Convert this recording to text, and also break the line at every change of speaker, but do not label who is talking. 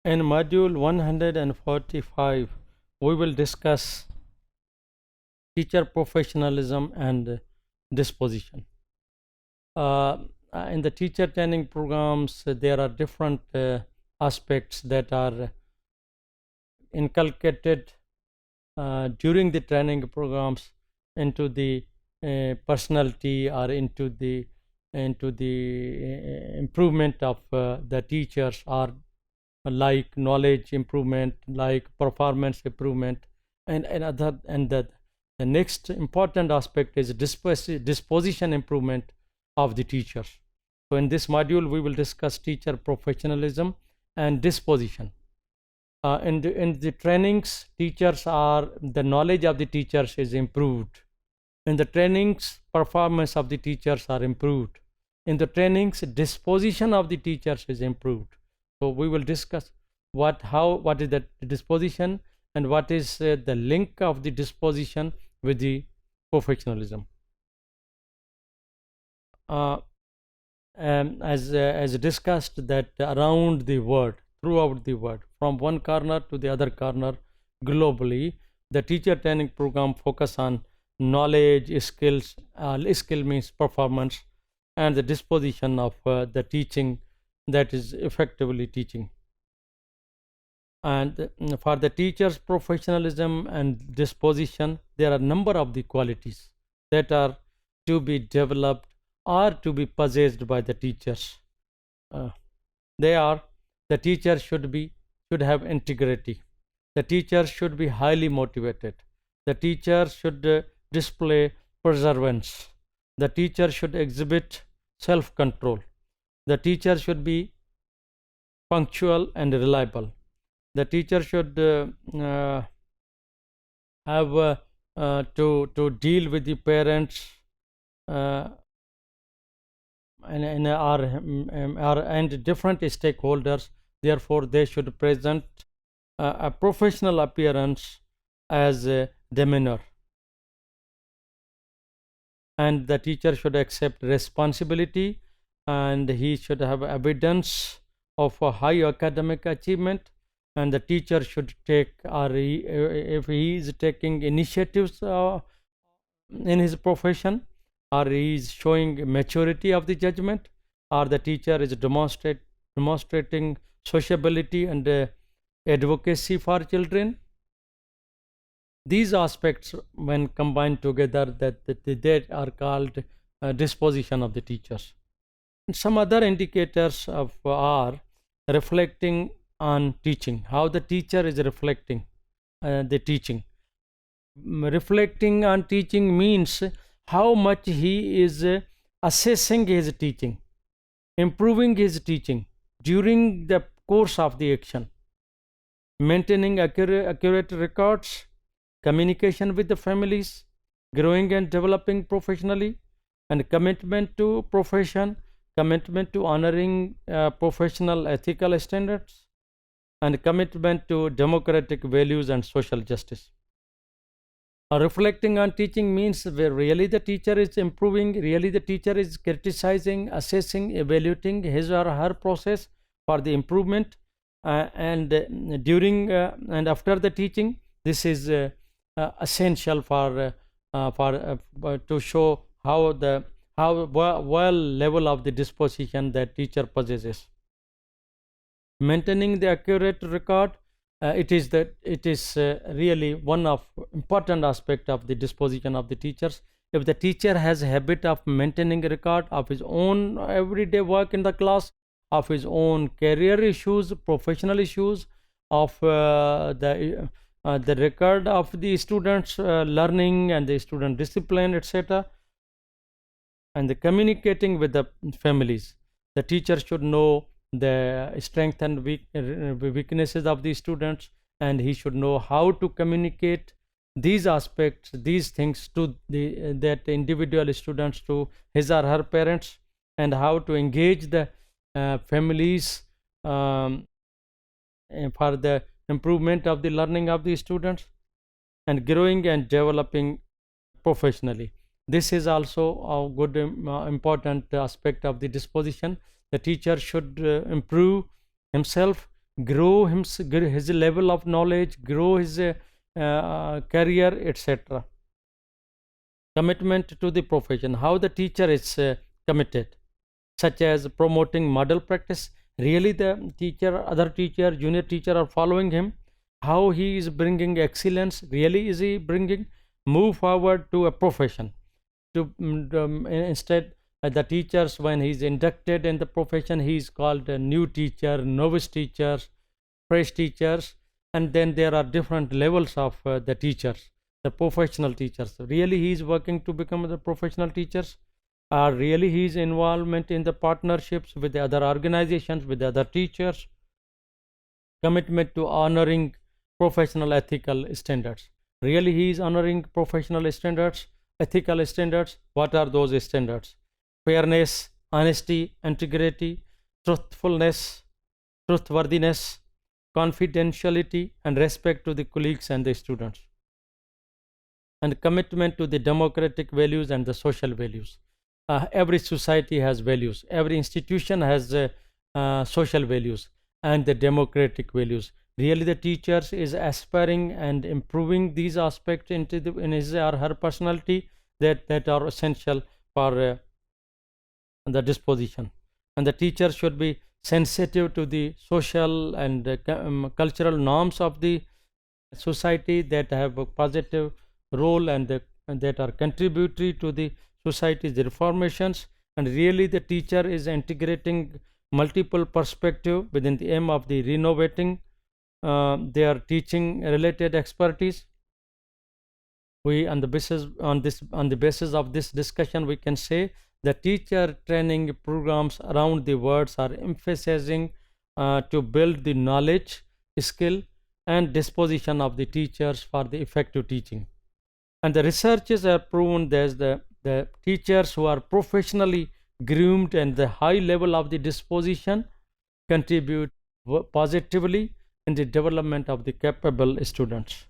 In module 145, we will discuss teacher professionalism and disposition. In the teacher training programs, there are different aspects that are inculcated during the training programs into the personality or into the improvement of the teachers, or like knowledge improvement, like performance improvement, and the next important aspect is disposition improvement of the teachers. So in this module we will discuss teacher professionalism and disposition. In the trainings, teachers are the knowledge of the teachers is improved. In the trainings, performance of the teachers are improved. In the trainings, disposition of the teachers is improved. So we will discuss what is the disposition, and what is the link of the disposition with the professionalism. As discussed, that around the world, throughout the world, from one corner to the other corner globally, the teacher training program focus on knowledge, skills. Skill means performance, and the disposition of the teaching, that is effectively teaching. And for the teacher's professionalism and disposition, there are number of the qualities that are to be developed or to be possessed by the teachers. They are: the teacher should have integrity, the teacher should be highly motivated, the teacher should display perseverance, the teacher should exhibit self control, the teacher should be punctual and reliable, the teacher should have to deal with the parents and different stakeholders. Therefore they should present a professional appearance as a demeanor, and the teacher should accept responsibility, and he should have evidence of a high academic achievement, and the teacher should take, or if he is taking initiatives in his profession, or he is showing maturity of the judgment, or the teacher is demonstrating sociability and advocacy for children. These aspects, when combined together, that are called disposition of the teachers. And some other indicators of are reflecting on teaching, how the teacher is reflecting the teaching. Reflecting on teaching means how much he is assessing his teaching, improving his teaching during the course of the action, maintaining accurate records, communication with the families, growing and developing professionally, and commitment to profession, commitment to honoring professional ethical standards, and commitment to democratic values and social justice. Reflecting on teaching means where really the teacher is improving, really the teacher is criticizing, assessing, evaluating his or her process for the improvement, and during and after the teaching. This is essential for to show how well level of the disposition that teacher possesses. Maintaining the accurate record, it is really one of important aspect of the disposition of the teachers. If the teacher has a habit of maintaining a record of his own everyday work in the class, of his own career issues, professional issues, of the record of the students learning and the student discipline, etc., and the communicating with the families, the teacher should know the strength and weaknesses of the students, and he should know how to communicate these aspects, these things to that individual students, to his or her parents, and how to engage the families for the improvement of the learning of the students, and growing and developing professionally. This is also a good important aspect of the disposition. The teacher should improve himself, grow his level of knowledge, grow his career, etc. Commitment to the profession, how the teacher is committed, such as promoting model practice. Really the teacher, other teacher, junior teacher are following him, how he is bringing excellence, really is he bringing, move forward to a profession. To instead the teachers, when he is inducted in the profession, he is called a new teacher, novice teachers, fresh teachers, and then there are different levels of the teachers, the professional teachers. Really he is working to become the professional teachers, or really his involvement in the partnerships with the other organizations, with the other teachers. Commitment to honoring professional ethical standards, really he is honoring professional standards, ethical standards. What are those standards? Fairness, honesty, integrity, truthfulness, truthworthiness, confidentiality, and respect to the colleagues and the students. And commitment to the democratic values and the social values. Every society has values, every institution has social values and the democratic values. Really the teachers is aspiring and improving these aspects into in his or her personality, that are essential for the disposition. And the teacher should be sensitive to the social and cultural norms of the society that have a positive role and that are contributory to the society's reformations. And really the teacher is integrating multiple perspective within the aim of the renovating their teaching related expertise. We on the basis of this discussion, we can say the teacher training programs around the world are emphasizing to build the knowledge, skill, and disposition of the teachers for the effective teaching. And the researches have proven that the teachers who are professionally groomed and the high level of the disposition contribute positively in the development of the capable students.